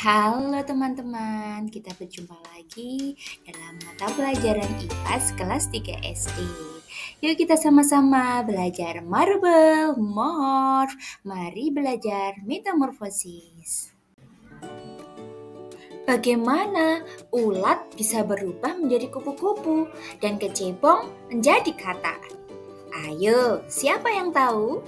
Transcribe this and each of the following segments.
Halo teman-teman, kita berjumpa lagi dalam mata pelajaran IPS kelas 3 SD. Yuk kita sama-sama belajar marble, morph. Mari belajar metamorfosis. Bagaimana ulat bisa berubah menjadi kupu-kupu dan kecebong menjadi kata? Ayo, siapa yang tahu?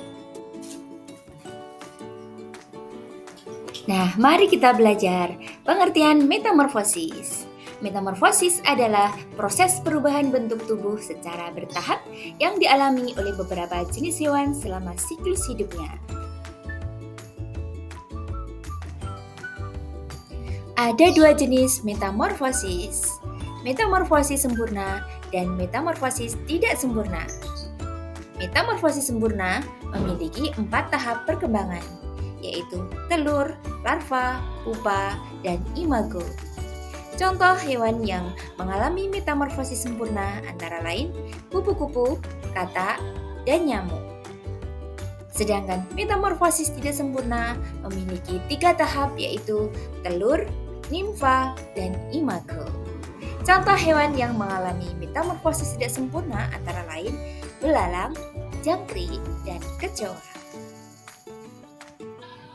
Nah, mari kita belajar pengertian metamorfosis. Metamorfosis adalah proses perubahan bentuk tubuh secara bertahap yang dialami oleh beberapa jenis hewan selama siklus hidupnya. Ada dua jenis metamorfosis, metamorfosis sempurna dan metamorfosis tidak sempurna. Metamorfosis sempurna memiliki 4 tahap perkembangan, yaitu telur, larva, pupa, dan imago. Contoh hewan yang mengalami metamorfosis sempurna antara lain kupu-kupu, katak, dan nyamuk. Sedangkan metamorfosis tidak sempurna memiliki 3 tahap yaitu telur, nimfa, dan imago. Contoh hewan yang mengalami metamorfosis tidak sempurna antara lain belalang, jangkrik, dan kecoa.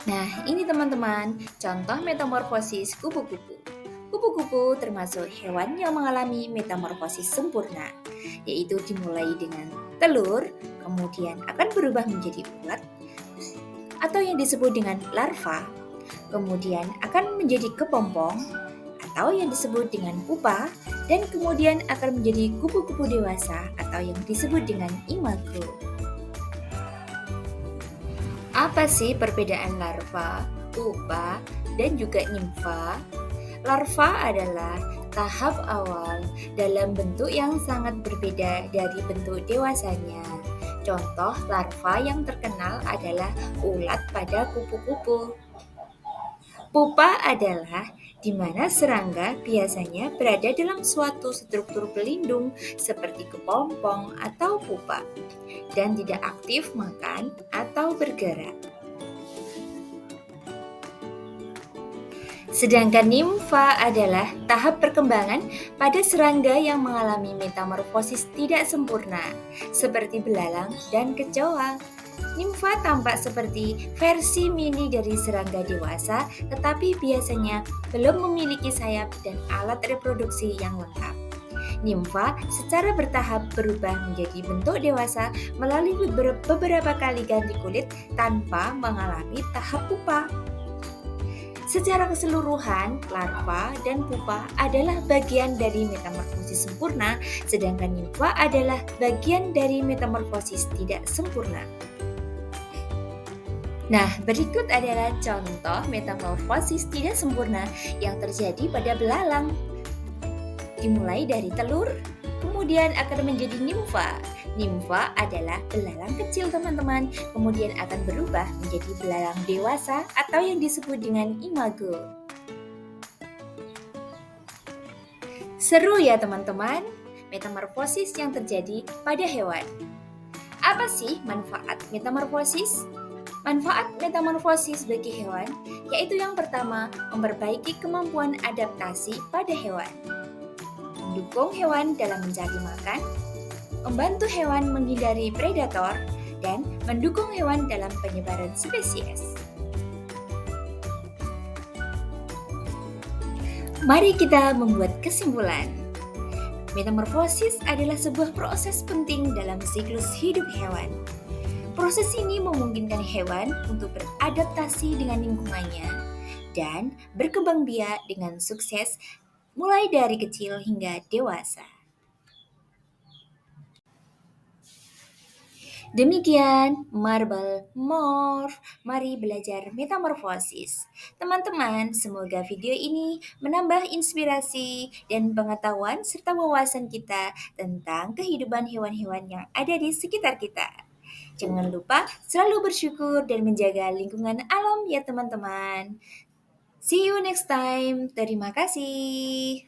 Nah, ini teman-teman, contoh metamorfosis kupu-kupu. Kupu-kupu termasuk hewan yang mengalami metamorfosis sempurna, yaitu dimulai dengan telur, kemudian akan berubah menjadi ulat, atau yang disebut dengan larva, kemudian akan menjadi kepompong, atau yang disebut dengan pupa, dan kemudian akan menjadi kupu-kupu dewasa, atau yang disebut dengan imago. Apa sih perbedaan larva, pupa, dan juga nimfa? Larva adalah tahap awal dalam bentuk yang sangat berbeda dari bentuk dewasanya. Contoh larva yang terkenal adalah ulat pada kupu-kupu. Pupa adalah di mana serangga biasanya berada dalam suatu struktur pelindung seperti kepompong atau pupa dan tidak aktif makan atau bergerak. Sedangkan nimfa adalah tahap perkembangan pada serangga yang mengalami metamorfosis tidak sempurna, seperti belalang dan kecoa. Nimfa tampak seperti versi mini dari serangga dewasa, tetapi biasanya belum memiliki sayap dan alat reproduksi yang lengkap. Nimfa secara bertahap berubah menjadi bentuk dewasa melalui beberapa kali ganti kulit tanpa mengalami tahap pupa. Secara keseluruhan, larva dan pupa adalah bagian dari metamorfosis sempurna, sedangkan nimfa adalah bagian dari metamorfosis tidak sempurna. Nah, berikut adalah contoh metamorfosis tidak sempurna yang terjadi pada belalang. Dimulai dari telur, kemudian akan menjadi nimfa. Nimfa adalah belalang kecil teman-teman, kemudian akan berubah menjadi belalang dewasa atau yang disebut dengan imago. Seru ya teman-teman, metamorfosis yang terjadi pada hewan. Apa sih manfaat metamorfosis? Manfaat metamorfosis bagi hewan yaitu yang pertama, memperbaiki kemampuan adaptasi pada hewan, mendukung hewan dalam mencari makan, membantu hewan menghindari predator, dan mendukung hewan dalam penyebaran spesies. Mari kita membuat kesimpulan. Metamorfosis adalah sebuah proses penting dalam siklus hidup hewan. Proses ini memungkinkan hewan untuk beradaptasi dengan lingkungannya dan berkembang biak dengan sukses mulai dari kecil hingga dewasa. Demikian marble morph. Mari belajar metamorfosis. Teman-teman, semoga video ini menambah inspirasi dan pengetahuan serta wawasan kita tentang kehidupan hewan-hewan yang ada di sekitar kita. Jangan lupa selalu bersyukur dan menjaga lingkungan alam ya teman-teman. See you next time. Terima kasih.